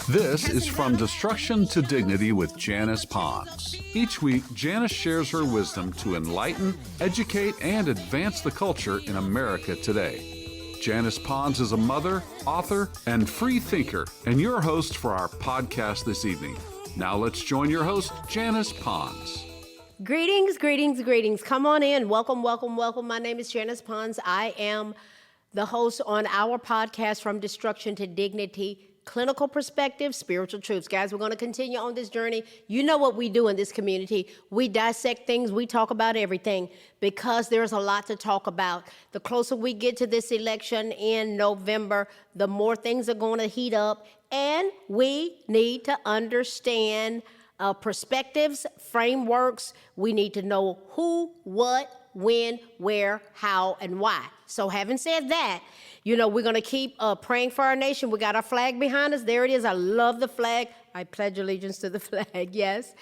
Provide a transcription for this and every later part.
This is From Destruction to Dignity with Janice Pons. Each week, Janice shares her wisdom to enlighten, educate, and advance the culture in America today. Janice Pons is a mother, author, and free thinker, and your host for our podcast this evening. Now let's join your host, Janice Pons. Greetings, greetings, greetings. Come on in. Welcome, welcome, welcome. My name is Janice Pons. I am the host on our podcast, From Destruction to Dignity, Clinical Perspective, Spiritual Truths. Guys, we're going to continue on this journey. You know what we do in this community. We dissect things. We talk about everything because there's a lot to talk about. The closer we get to this election in November, the more things are going to heat up. And we need to understand perspectives, frameworks. We need to know who, what, when, where, how, and why. So having said that, we're going to keep praying for our nation. We got our flag behind us. There it is. I love the flag. I pledge allegiance to the flag, yes.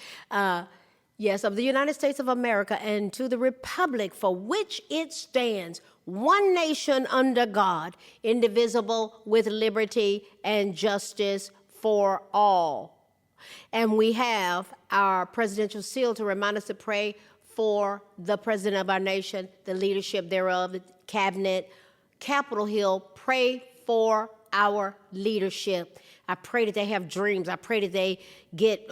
Yes, of the United States of America and to the republic for which it stands, one nation under God, indivisible, with liberty and justice for all. And we have our presidential seal to remind us to pray for the president of our nation, the leadership thereof, the cabinet, Capitol Hill. Pray for our leadership. I pray that they have dreams. I pray that they get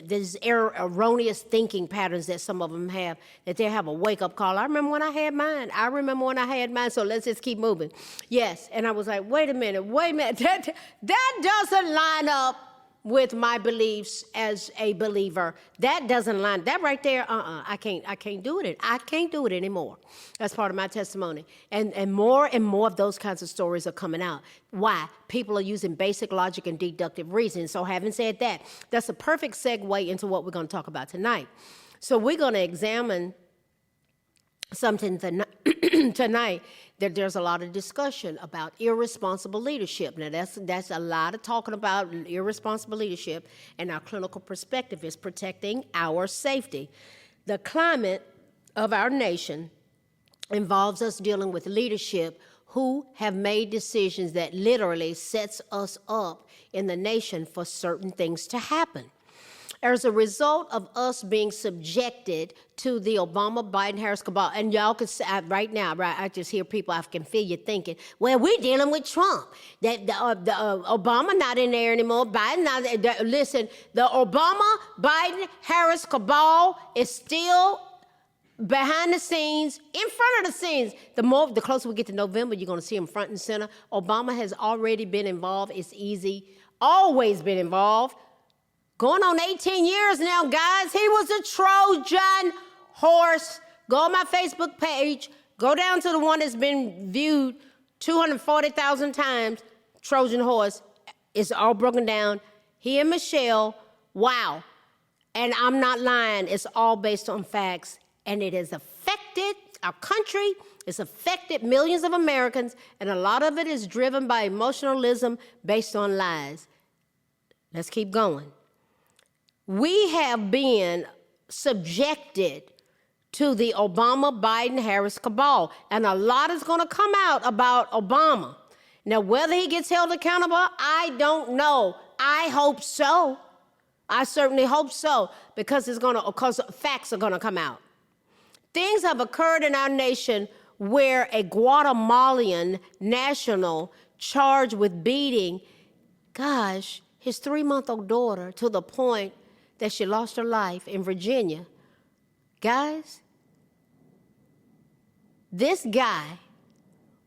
these erroneous thinking patterns that some of them have, that they have a wake-up call. I remember when I had mine. So let's just keep moving. Yes, and I was like, wait a minute. That doesn't line up with my beliefs as a believer. That doesn't line. That right there, I can't do it. I can't do it anymore. That's part of my testimony. And more of those kinds of stories are coming out. Why? People are using basic logic and deductive reasoning. So having said that, that's a perfect segue into what we're going to talk about tonight. So we're going to examine something tonight that there's a lot of discussion about irresponsible leadership. Now, that's a lot of talking about irresponsible leadership, and our clinical perspective is protecting our safety. The climate of our nation involves us dealing with leadership who have made decisions that literally sets us up in the nation for certain things to happen. As a result of us being subjected to the Obama-Biden-Harris cabal, and y'all can say right now, right? I just hear people, I can feel you thinking, well, we're dealing with Trump. That Obama not in there anymore. Biden not there. Listen, the Obama-Biden-Harris cabal is still behind the scenes, in front of the scenes. The closer we get to November, you're going to see him front and center. Obama has already been involved. It's easy. Always been involved. Going on 18 years now, guys. He was a Trojan horse. Go on my Facebook page. Go down to the one that's been viewed 240,000 times. Trojan horse. It's all broken down. He and Michelle, wow. And I'm not lying. It's all based on facts. And it has affected our country. It's affected millions of Americans. And a lot of it is driven by emotionalism based on lies. Let's keep going. We have been subjected to the Obama-Biden-Harris cabal, and a lot is going to come out about Obama. Now, whether he gets held accountable, I don't know. I hope so. I certainly hope so, because facts are going to come out. Things have occurred in our nation where a Guatemalan national charged with beating, his 3-month-old daughter to the point that she lost her life in Virginia. Guys, this guy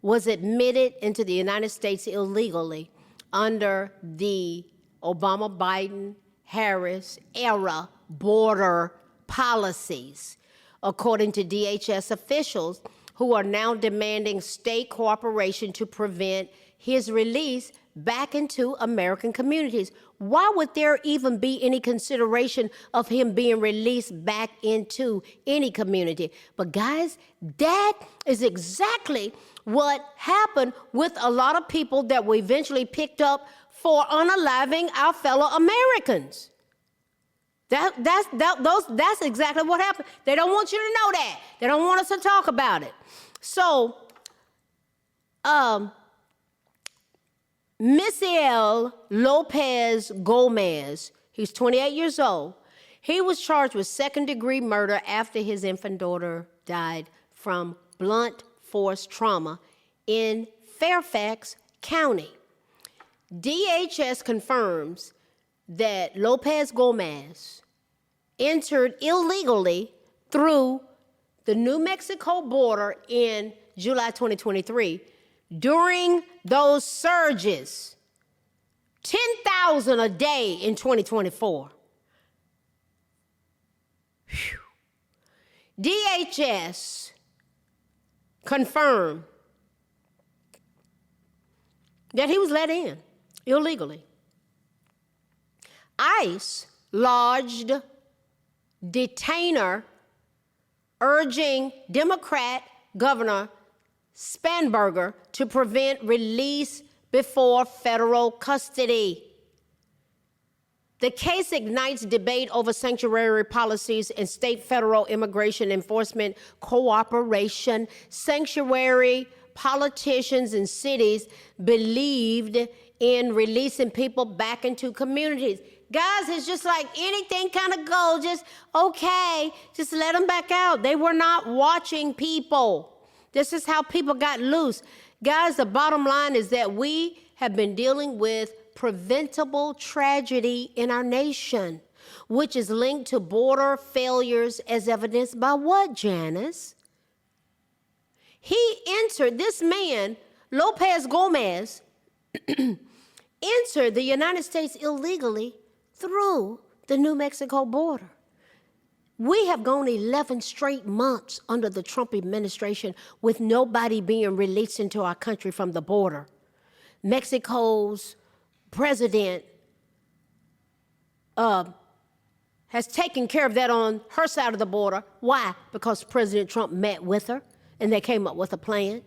was admitted into the United States illegally under the Obama-Biden-Harris era border policies, according to DHS officials who are now demanding state cooperation to prevent his release back into American communities. Why would there even be any consideration of him being released back into any community? But guys, that is exactly what happened with a lot of people that were eventually picked up for unaliving our fellow Americans. That's exactly what happened. They don't want you to know that. They don't want us to talk about it. So, Misael Lopez Gomez, he's 28 years old. He was charged with second-degree murder after his infant daughter died from blunt force trauma in Fairfax County. DHS confirms that Lopez Gomez entered illegally through the New Mexico border in July 2023. During those surges, 10,000 a day in 2024. Whew. DHS confirmed that he was let in illegally. ICE lodged detainer urging Democrat Governor Spanberger to prevent release before federal custody. The case ignites debate over sanctuary policies and state-federal immigration enforcement cooperation. Sanctuary politicians and cities believed in releasing people back into communities. Guys, it's just like anything kind of goes, just okay, just let them back out. They were not watching people. This is how people got loose. Guys, the bottom line is that we have been dealing with preventable tragedy in our nation, which is linked to border failures as evidenced by what, Janice? This man, Lopez Gomez, entered the United States illegally through the New Mexico border. We have gone 11 straight months under the Trump administration with nobody being released into our country from the border. Mexico's president has taken care of that on her side of the border. Why? Because President Trump met with her and they came up with a plan.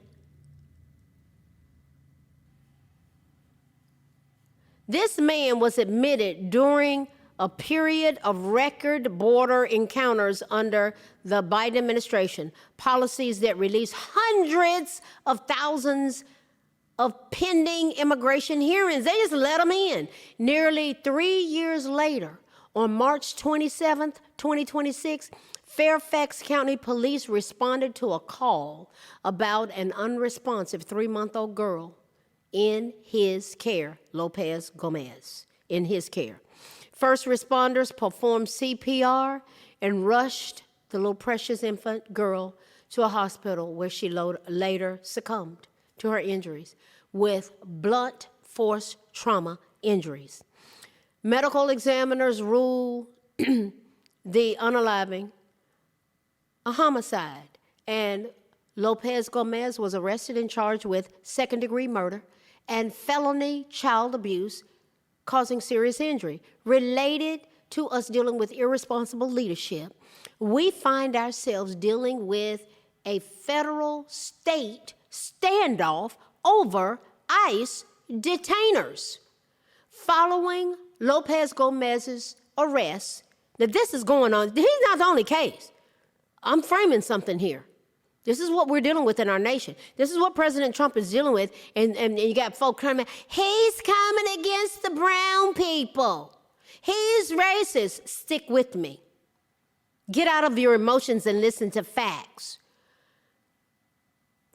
This man was admitted during a period of record border encounters under the Biden administration, policies that release hundreds of thousands of pending immigration hearings. They just let them in. Nearly 3 years later, on March 27th, 2026, Fairfax County Police responded to a call about an unresponsive 3-month-old girl in his care, Lopez Gomez, in his care. First responders performed CPR and rushed the little precious infant girl to a hospital where she later succumbed to her injuries with blunt force trauma injuries. Medical examiners ruled the unaliving a homicide, and Lopez Gomez was arrested and charged with second-degree murder and felony child abuse causing serious injury. Related to us dealing with irresponsible leadership, we find ourselves dealing with a federal-state standoff over ICE detainers. Following Lopez Gomez's arrest, now this is going on. He's not the only case. I'm framing something here. This is what we're dealing with in our nation. This is what President Trump is dealing with. And you got folk coming, he's coming against the brown people. He's racist. Stick with me. Get out of your emotions and listen to facts.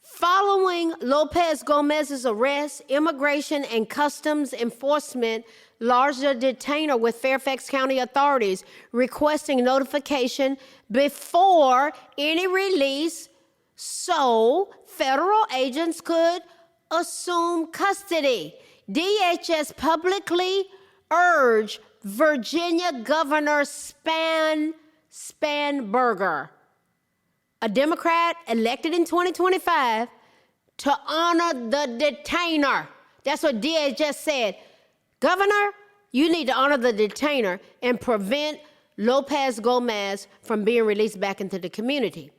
Following Lopez Gomez's arrest, Immigration and Customs Enforcement lodged a detainer with Fairfax County authorities requesting notification before any release so federal agents could assume custody. DHS publicly urged Virginia Governor Spanberger, a Democrat elected in 2025, to honor the detainer. That's what DHS said. Governor, you need to honor the detainer and prevent Lopez Gomez from being released back into the community.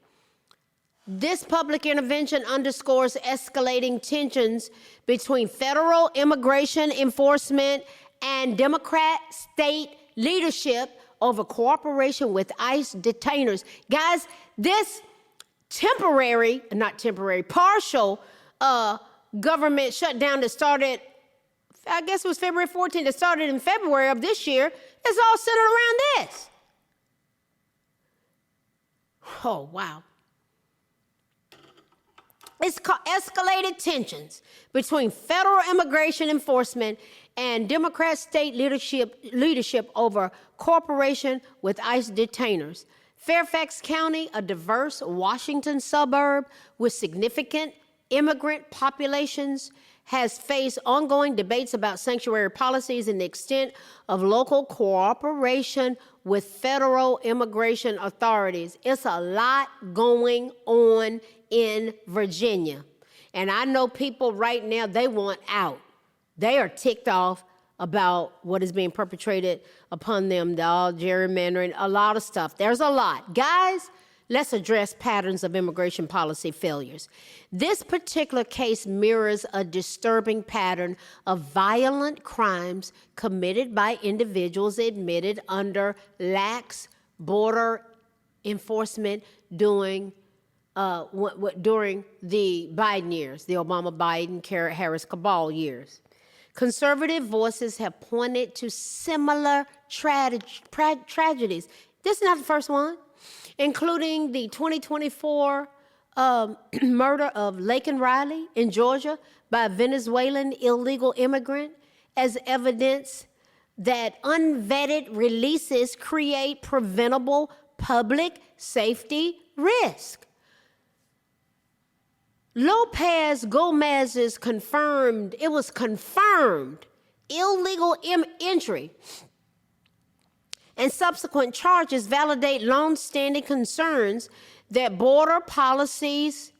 This public intervention underscores escalating tensions between federal immigration enforcement and Democrat state leadership over cooperation with ICE detainers. Guys, this partial government shutdown that started I guess it was February 14th. It started in February of this year. It's all centered around this. Oh, wow. It's escalated tensions between federal immigration enforcement and Democrat state leadership over cooperation with ICE detainers. Fairfax County, a diverse Washington suburb with significant immigrant populations, has faced ongoing debates about sanctuary policies and the extent of local cooperation with federal immigration authorities. It's a lot going on in Virginia. And I know people right now, they want out. They are ticked off about what is being perpetrated upon them, all gerrymandering, a lot of stuff. There's a lot. Guys, let's address patterns of immigration policy failures. This particular case mirrors a disturbing pattern of violent crimes committed by individuals admitted under lax border enforcement during the Biden years, the Obama-Biden, Harris-Cabal years. Conservative voices have pointed to similar tragedies. This is not the first one, including the 2024 murder of Laken Riley in Georgia by a Venezuelan illegal immigrant, as evidence that unvetted releases create preventable public safety risk. Lopez Gomez's confirmed illegal entry and subsequent charges validate long-standing concerns that border policies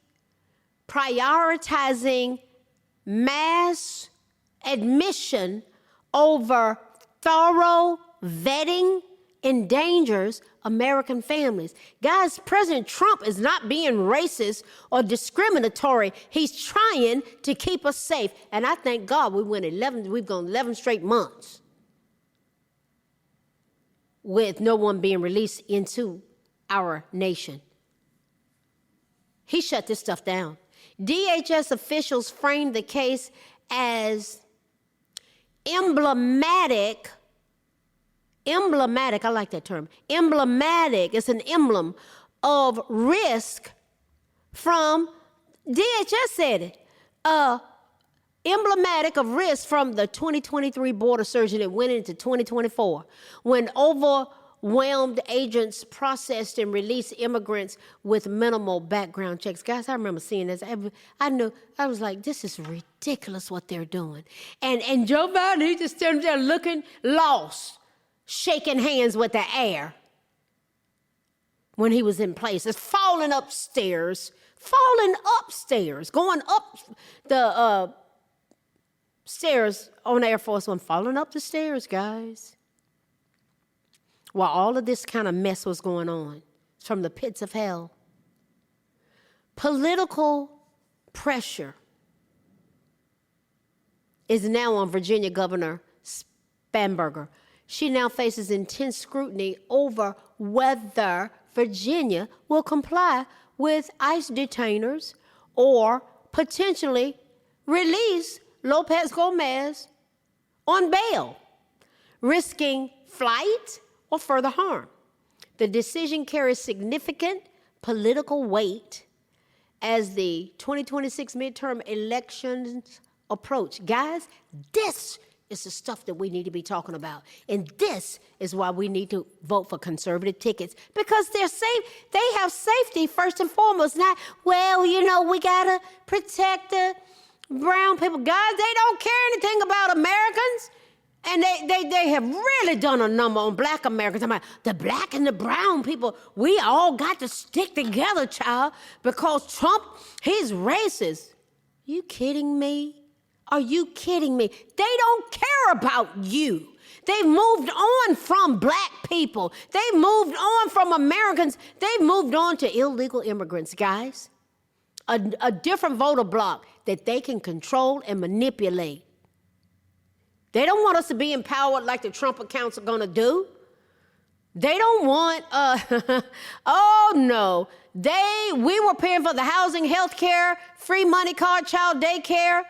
prioritizing mass admission over thorough vetting endangers American families. Guys, President Trump is not being racist or discriminatory. He's trying to keep us safe. And I thank God we've gone 11 straight months with no one being released into our nation. He shut this stuff down. DHS officials framed the case as emblematic, I like that term, emblematic, it's an emblem of risk from, DHS said it, emblematic of risk from the 2023 border surge that went into 2024, when overwhelmed agents processed and released immigrants with minimal background checks. Guys, I remember seeing this. I was like, this is ridiculous what they're doing. And Joe Biden, he just standing there looking lost, shaking hands with the air when he was in place. It's falling upstairs, going up the stairs on Air Force One, falling up the stairs, guys. While all of this kind of mess was going on from the pits of hell. Political pressure is now on Virginia Governor Spanberger. She now faces intense scrutiny over whether Virginia will comply with ICE detainers or potentially release Lopez Gomez on bail, risking flight or further harm. The decision carries significant political weight as the 2026 midterm elections approach. Guys, this is the stuff that we need to be talking about. And this is why we need to vote for conservative tickets, because they're safe. They have safety first and foremost. Not, well, we got to protect the brown people. Guys, they don't care anything about Americans. And they have really done a number on black Americans. I'm like, the black and the brown people, we all got to stick together, child, because Trump, he's racist. You kidding me? Are you kidding me? They don't care about you. They've moved on from black people. They've moved on from Americans. They've moved on to illegal immigrants, guys. A different voter bloc that they can control and manipulate. They don't want us to be empowered like the Trump accounts are going to do. They don't want, oh no. We were paying for the housing, health care, free money card, child daycare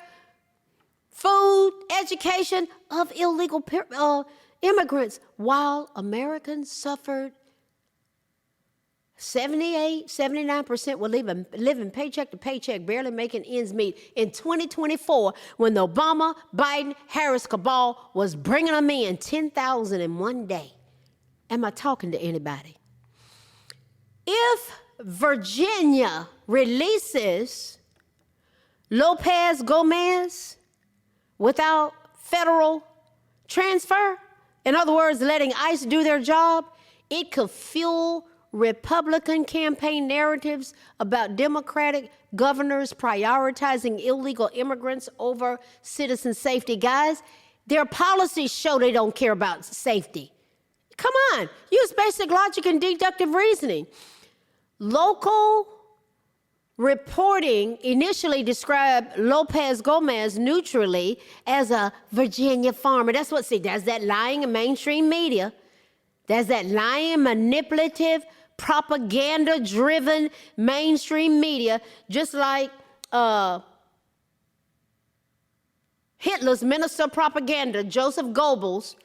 food, education of illegal immigrants, while Americans suffered 79% were living paycheck to paycheck, barely making ends meet in 2024 when the Obama, Biden, Harris cabal was bringing them in 10,000 in one day. Am I talking to anybody? If Virginia releases Lopez Gomez without federal transfer, in other words, letting ICE do their job, it could fuel Republican campaign narratives about Democratic governors prioritizing illegal immigrants over citizen safety. Guys, their policies show they don't care about safety. Come on, use basic logic and deductive reasoning. Local reporting initially described Lopez Gomez neutrally as a Virginia farmer. That's that lying in mainstream media. That's that lying, manipulative, propaganda-driven mainstream media, just like Hitler's minister of propaganda, Joseph Goebbels,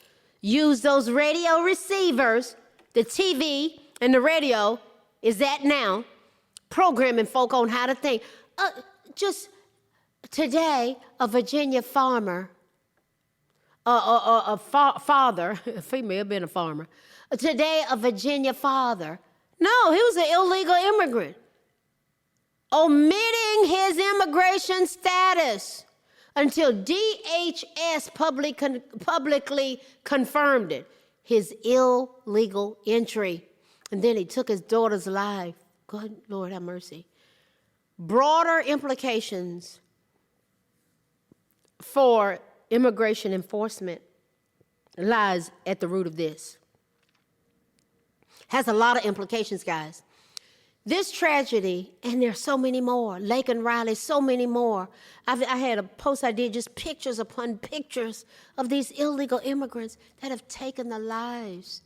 used those radio receivers, the TV and the radio is that now, programming folk on how to think. Just today, a Virginia farmer, father, female being a farmer, today a Virginia father, no, he was an illegal immigrant, omitting his immigration status until DHS publicly confirmed it, his illegal entry. And then he took his daughter's life. Good Lord have mercy. Broader implications for immigration enforcement lies at the root of this. Has a lot of implications, guys. This tragedy, and there's so many more, Lake and Riley, so many more. I had a post I did, just pictures upon pictures of these illegal immigrants that have taken the lives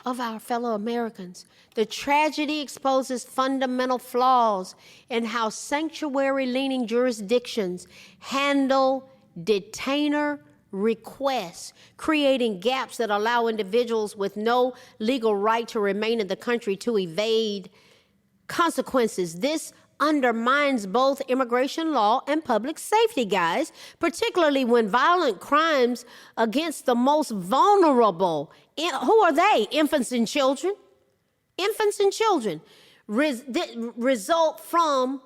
of our fellow Americans. The tragedy exposes fundamental flaws in how sanctuary-leaning jurisdictions handle detainer requests, creating gaps that allow individuals with no legal right to remain in the country to evade consequences. This undermines both immigration law and public safety, guys, particularly when violent crimes against the most vulnerable, who are they? Infants and children. Infants and children result from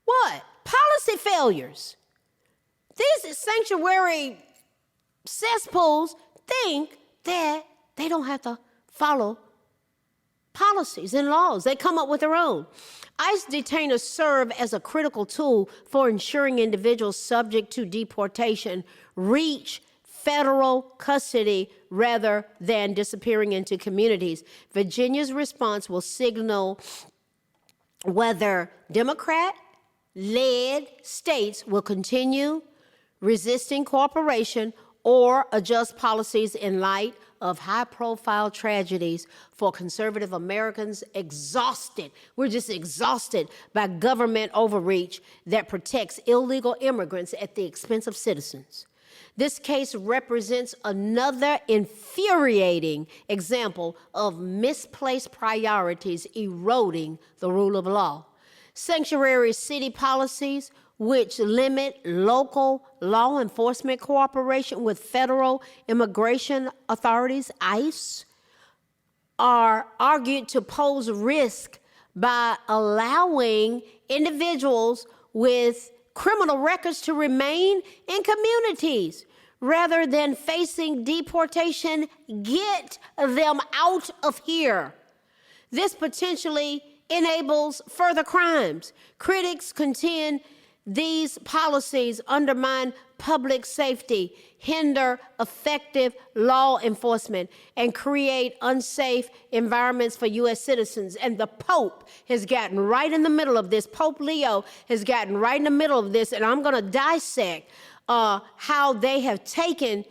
what? Policy failures. These sanctuary cesspools think that they don't have to follow policies and laws. They come up with their own. ICE detainers serve as a critical tool for ensuring individuals subject to deportation reach federal custody rather than disappearing into communities. Virginia's response will signal whether Democrat-led states will continue resisting cooperation or adjust policies in light of high-profile tragedies for conservative Americans exhausted. We're just exhausted by government overreach that protects illegal immigrants at the expense of citizens. This case represents another infuriating example of misplaced priorities eroding the rule of law. Sanctuary city policies, which limit local law enforcement cooperation with federal immigration authorities, ICE, are argued to pose risk by allowing individuals with criminal records to remain in communities rather than facing deportation. Get them out of here. This potentially enables further crimes. Critics contend these policies undermine public safety, hinder effective law enforcement, and create unsafe environments for U.S. citizens. And the Pope has gotten right in the middle of this. Pope Leo has gotten right in the middle of this, and I'm going to dissect how they have taken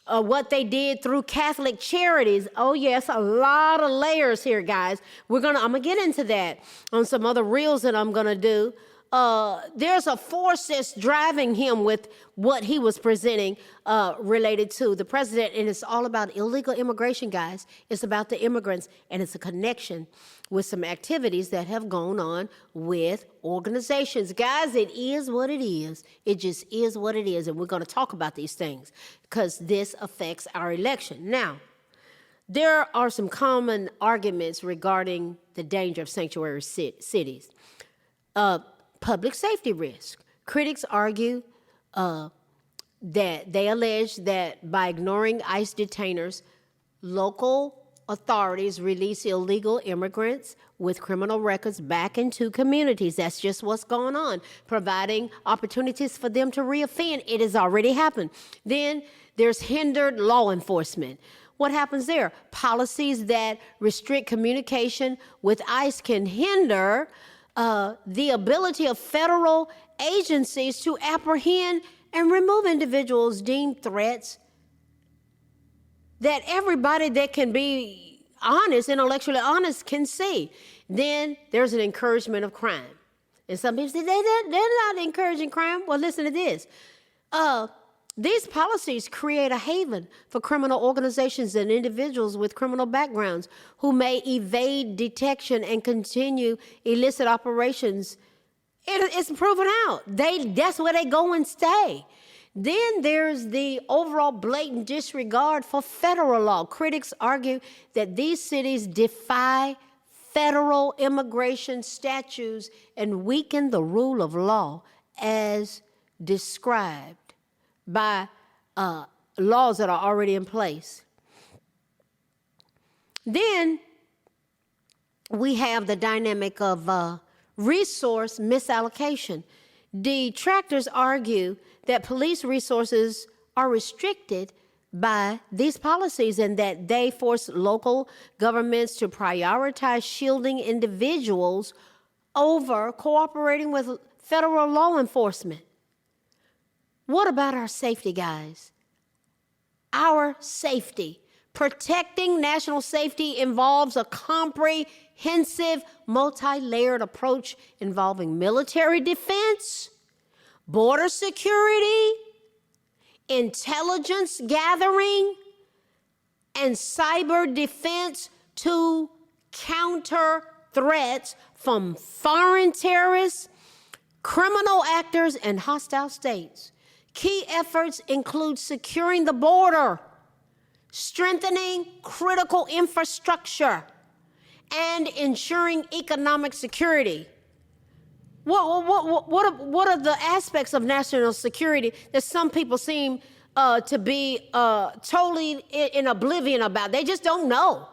what they did through Catholic charities. Oh yes, a lot of layers here, guys. I'm gonna get into that on some other reels that I'm gonna do there's a force that's driving him with what he was presenting related to the president, and it's all about illegal immigration, guys. It's about the immigrants, and it's a connection with some activities that have gone on with organizations. Guys, it is what it is. It just is what it is, and we're going to talk about these things because this affects our election. Now, there are some common arguments regarding the danger of sanctuary cities. Public safety risk. Critics argue that they allege that by ignoring ICE detainers, local authorities release illegal immigrants with criminal records back into communities. That's just what's going on, providing opportunities for them to reoffend. It has already happened. Then there's hindered law enforcement. What happens there? Policies that restrict communication with ICE can hinder the ability of federal agencies to apprehend and remove individuals deemed threats that everybody that can be honest, intellectually honest, can see. Then there's an encouragement of crime. And some people say, they're not encouraging crime. Well, listen to this. These policies create a haven for criminal organizations and individuals with criminal backgrounds who may evade detection and continue illicit operations. It's proven out. That's where they go and stay. Then there's the overall blatant disregard for federal law. Critics argue that these cities defy federal immigration statutes and weaken the rule of law as described by laws that are already in place. Then we have the dynamic of resource misallocation. Detractors argue that police resources are restricted by these policies and that they force local governments to prioritize shielding individuals over cooperating with federal law enforcement. What about our safety, guys? Our safety. Protecting national safety involves a comprehensive, multi-layered approach involving military defense, border security, intelligence gathering, and cyber defense to counter threats from foreign terrorists, criminal actors, and hostile states. Key efforts include securing the border, strengthening critical infrastructure, and ensuring economic security. What are the aspects of national security that some people seem to be totally in oblivion about? They just don't know.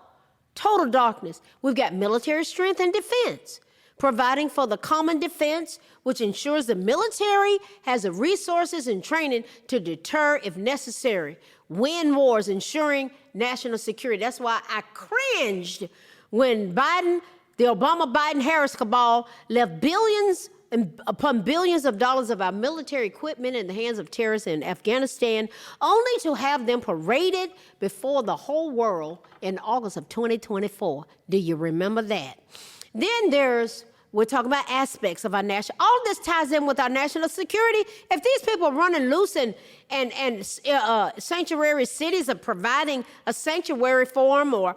Total darkness. We've got military strength and defense, providing for the common defense, which ensures the military has the resources and training to deter if necessary. Win wars, ensuring national security. That's why I cringed when the Obama-Biden-Harris cabal left billions upon billions of dollars of our military equipment in the hands of terrorists in Afghanistan, only to have them paraded before the whole world in August of 2024. Do you remember that? Then we're talking about aspects of our national, all this ties in with our national security. If these people are running loose and sanctuary cities are providing a sanctuary for them or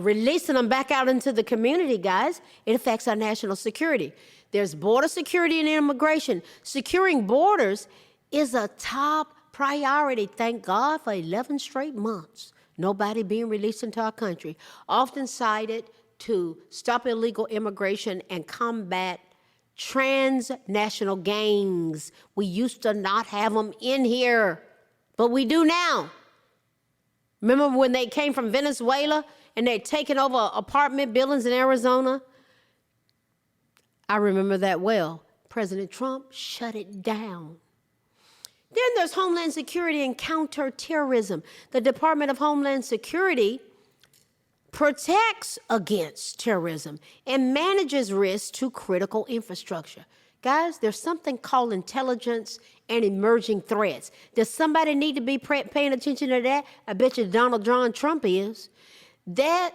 releasing them back out into the community, guys, it affects our national security. There's border security and immigration. Securing borders is a top priority. Thank God for 11 straight months. Nobody being released into our country. Often cited to stop illegal immigration and combat transnational gangs. We used to not have them in here, but we do now. Remember when they came from Venezuela and they'd taken over apartment buildings in Arizona? I remember that well. President Trump shut it down. Then there's Homeland Security and counterterrorism. The Department of Homeland Security protects against terrorism and manages risks to critical infrastructure. Guys, there's something called intelligence and emerging threats. Does somebody need to be paying attention to that? I bet you Donald John Trump is. That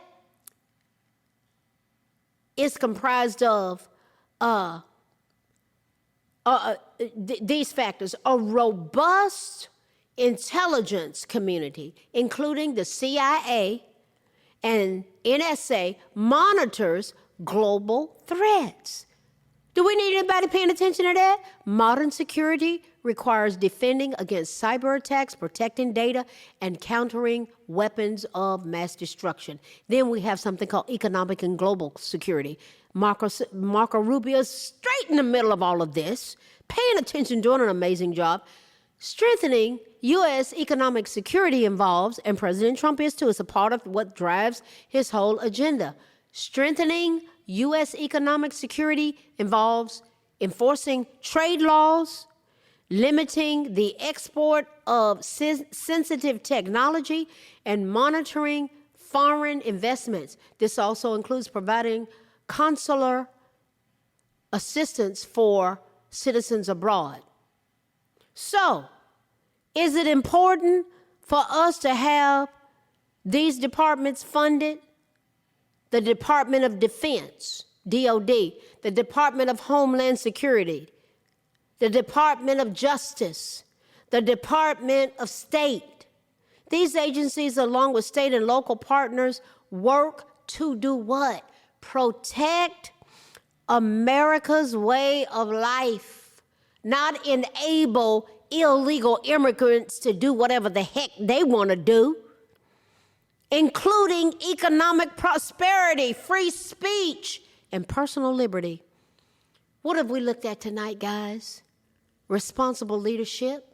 is comprised of these factors, a robust intelligence community, including the CIA and NSA, monitors global threats. Do we need anybody paying attention to that? Modern security requires defending against cyber attacks, protecting data, and countering weapons of mass destruction. Then we have something called economic and global security. Marco Rubio's straight in the middle of all of this, paying attention, doing an amazing job. Strengthening U.S. economic security involves, and President Trump is too, it's a part of what drives his whole agenda. Strengthening U.S. economic security involves enforcing trade laws, limiting the export of sensitive technology, and monitoring foreign investments. This also includes providing consular assistance for citizens abroad. So, is it important for us to have these departments funded? The Department of Defense, DOD, the Department of Homeland Security, the Department of Justice, the Department of State. These agencies, along with state and local partners, work to do what? Protect America's way of life, not enable illegal immigrants to do whatever the heck they want to do, including economic prosperity, free speech, and personal liberty. What have we looked at tonight, guys? Responsible leadership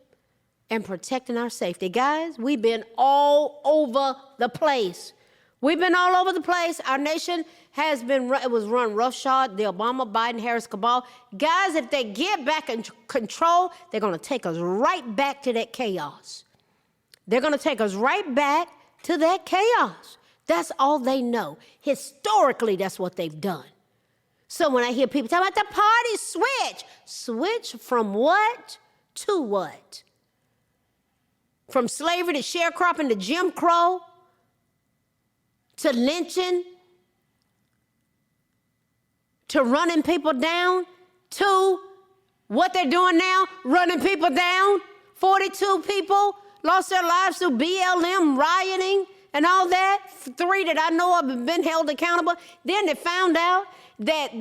and protecting our safety. Guys, we've been all over the place. We've been all over the place. Our nation has been, it was run roughshod, the Obama, Biden, Harris cabal. Guys, if they get back in control, they're going to take us right back to that chaos. They're going to take us right back to that chaos. That's all they know. Historically, that's what they've done. So when I hear people talk about the party switch from what to what? From slavery to sharecropping to Jim Crow to lynching to running people down to what they're doing now, running people down. 42 people lost their lives through BLM rioting and all that. 3 that I know of have been held accountable. Then they found out that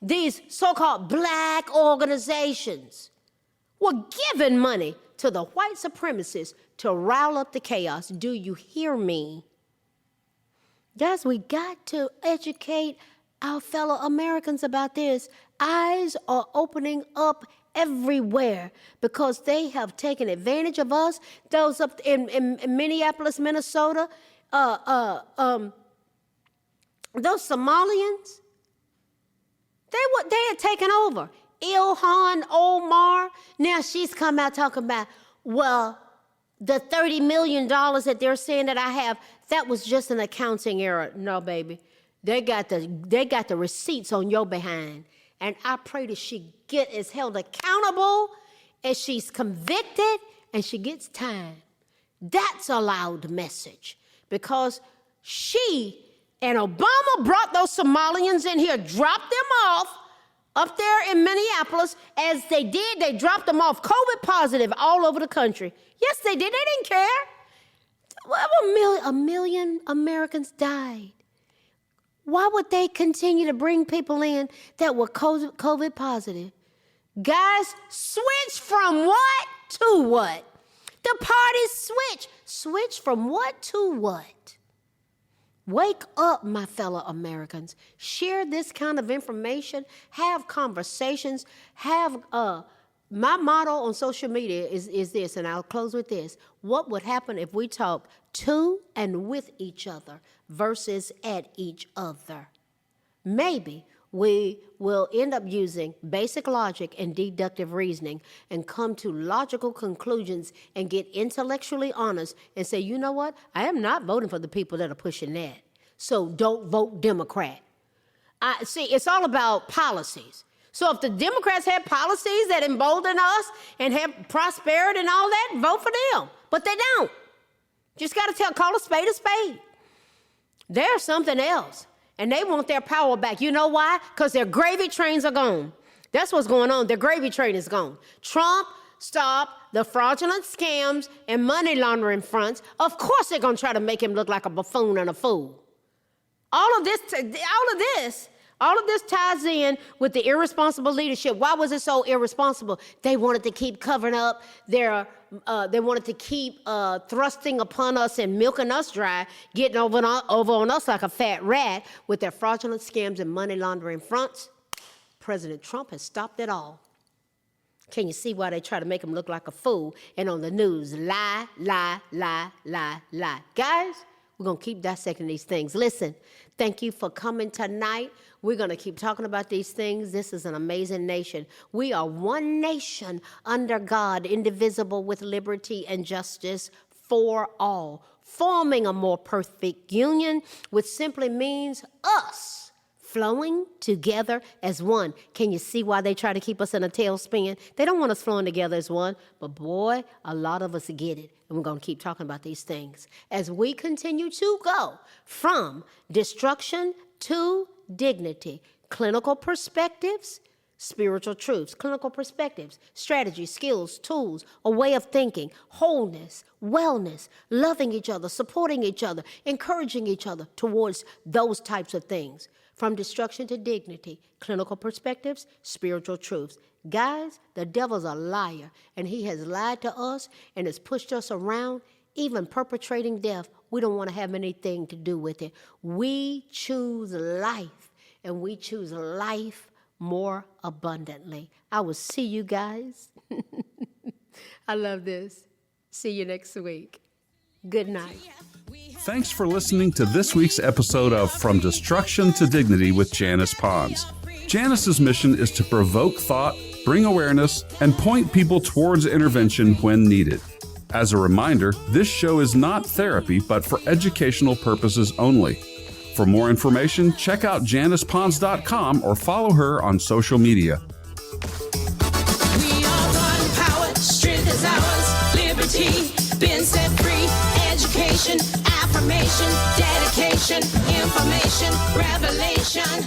these so-called black organizations were giving money to the white supremacists to rile up the chaos. Do you hear me? Guys, we got to educate our fellow Americans about this. Eyes are opening up everywhere because they have taken advantage of us. Those up in Minneapolis, Minnesota, those Somalians, they had taken over. Ilhan Omar, now she's come out talking about, well, the $30 million that they're saying that I have, that was just an accounting error. No, baby. They got the receipts on your behind. And I pray that she is held accountable and she's convicted and she gets time. That's a loud message because she and Obama brought those Somalians in here, dropped them off up there in Minneapolis. As they did, they dropped them off COVID positive all over the country. Yes, they did. They didn't care. Well, a million Americans died. Why would they continue to bring people in that were COVID positive? Guys, switch from what to what? The parties switch. Switch from what to what? Wake up, my fellow Americans. Share this kind of information. Have conversations. Have my motto on social media is this, and I'll close with this. What would happen if we talk to and with each other versus at each other? Maybe we will end up using basic logic and deductive reasoning and come to logical conclusions and get intellectually honest and say, you know what? I am not voting for the people that are pushing that. So don't vote Democrat. See, it's all about policies. So if the Democrats have policies that embolden us and have prosperity and all that, vote for them. But they don't. Just got to call a spade a spade. They're something else. And they want their power back. You know why? Because their gravy trains are gone. That's what's going on. The gravy train is gone. Trump stopped the fraudulent scams and money laundering fronts. Of course they're going to try to make him look like a buffoon and a fool. All of this ties in with the irresponsible leadership. Why was it so irresponsible? They wanted to keep covering up they wanted to keep thrusting upon us and milking us dry, getting over on us like a fat rat with their fraudulent scams and money laundering fronts. President Trump has stopped it all. Can you see why they try to make him look like a fool? And on the news, lie, lie, lie, lie, lie. Guys, we're going to keep dissecting these things. Listen, thank you for coming tonight. We're going to keep talking about these things. This is an amazing nation. We are one nation under God, indivisible with liberty and justice for all, forming a more perfect union, which simply means us flowing together as one. Can you see why they try to keep us in a tailspin? They don't want us flowing together as one, but boy, a lot of us get it. And we're going to keep talking about these things as we continue to go from destruction to dignity. Clinical perspectives, spiritual truths. Clinical perspectives, strategies, skills, tools, a way of thinking, wholeness, wellness, loving each other, supporting each other, encouraging each other towards those types of things. From destruction to dignity, clinical perspectives, spiritual truths. Guys, the devil's a liar, and he has lied to us and has pushed us around, even perpetrating death. We don't want to have anything to do with it. We choose life, and we choose life more abundantly. I will see you guys. I love this. See you next week. Good night. Thanks for listening to this week's episode of From Destruction to Dignity with Janice Pons. Janice's mission is to provoke thought, bring awareness, and point people towards intervention when needed. As a reminder, this show is not therapy, but for educational purposes only. For more information, check out JanicePons.com or follow her on social media. We are God empowered, strength is ours, liberty, been set free, education, affirmation, dedication, information, revelation.